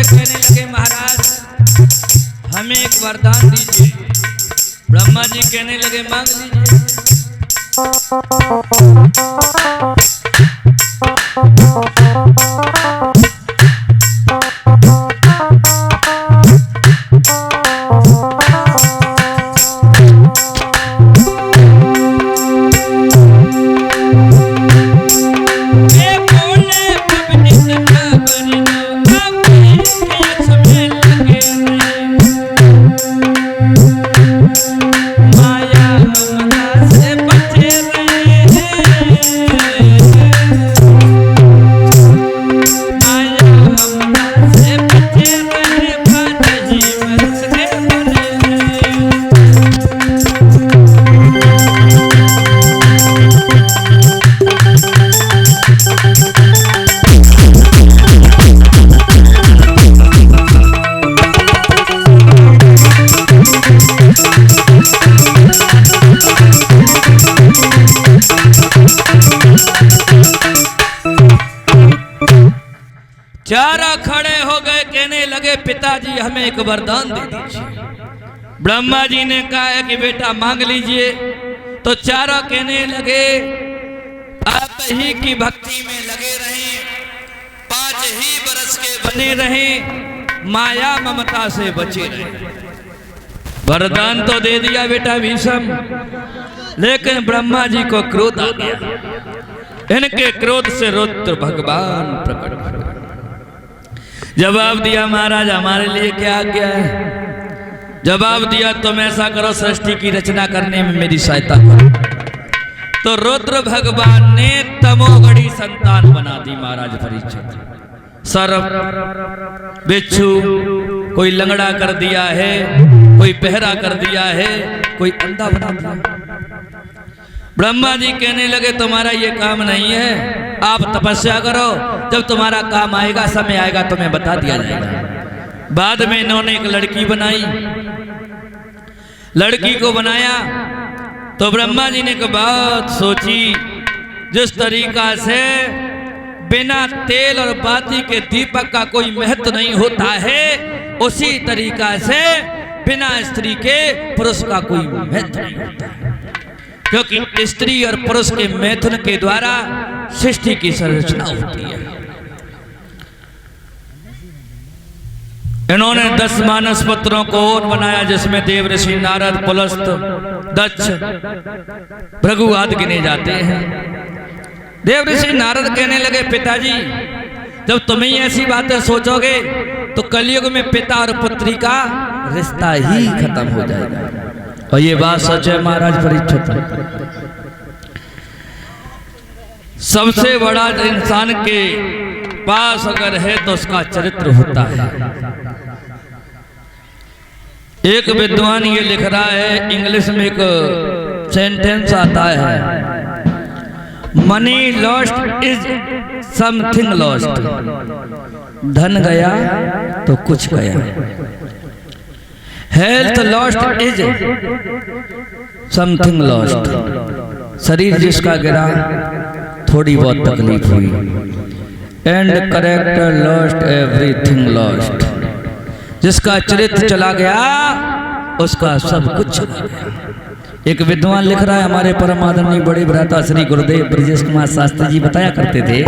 होकर कहने लगे महाराज हमें एक वरदान दीजिए। ब्रह्मा जी कहने लगे मांग लीजिए। चारा खड़े हो गए, कहने लगे पिताजी हमें एक वरदान दे दीजिए। ब्रह्मा जी ने कहा कि बेटा मांग लीजिए। तो चारों कहने लगे आप ही की भक्ति में लगे रहें, 5 ही बरस के बने रहें, माया ममता से बचे रहें। वरदान तो दे दिया बेटा भीष्म, लेकिन ब्रह्मा जी को क्रोध आ गया। इनके क्रोध से रुद्र भगवान प्रकट हुए। जवाब दिया महाराज हमारे लिए क्या आज्ञा है? जवाब दिया तुम ऐसा करो सृष्टि की रचना करने में मेरी सहायता करो। तो रुद्र भगवान ने तमोगढ़ी संतान बना दी महाराज परीक्षित। सर्प, बिच्छू, कोई लंगड़ा कर दिया है, कोई बहरा कर दिया है, कोई अंधा बना दिया। ब्रह्मा जी कहने लगे तुम्हारा ये काम नहीं है, आप तपस्या करो, जब तुम्हारा काम आएगा समय आएगा तुम्हें बता दिया जाएगा। बाद में इन्होंने एक लड़की बनाई। लड़की को बनाया तो ब्रह्मा जी ने एक बात सोची, जिस तरीका से बिना तेल और बाती के दीपक का कोई महत्व नहीं होता है, उसी तरीका से बिना स्त्री के पुरुष का कोई महत्व नहीं होता है। क्योंकि स्त्री और पुरुष के मैथुन के द्वारा सृष्टि की संरचना होती है। इन्होंने 10 मानस पुत्रों को और बनाया, जिसमें देव ऋषि नारद, पुलस्त, दक्ष, भृगु आदि गिने जाते हैं। देव ऋषि नारद कहने लगे पिताजी जब तुम ही ऐसी बातें सोचोगे तो कलयुग में पिता और पुत्री का रिश्ता ही खत्म हो जाएगा। और ये बात सच है महाराज परीक्षित। सबसे बड़ा इंसान के पास अगर है तो उसका चरित्र होता है। एक विद्वान ये लिख रहा है, इंग्लिश में एक सेंटेंस आता है, money lost is something lost. धन गया तो कुछ गया। Health lost is something lost. शरीर जिसका गिरा थोड़ी बहुत तकलीफ हुई। And character lost everything lost. जिसका चरित्र चला गया उसका सब कुछ चला गया। एक विद्वान लिख रहा है, हमारे परम आदरणीय बड़े भ्राता श्री गुरुदेव ब्रजेश कुमार शास्त्री जी बताया करते थे,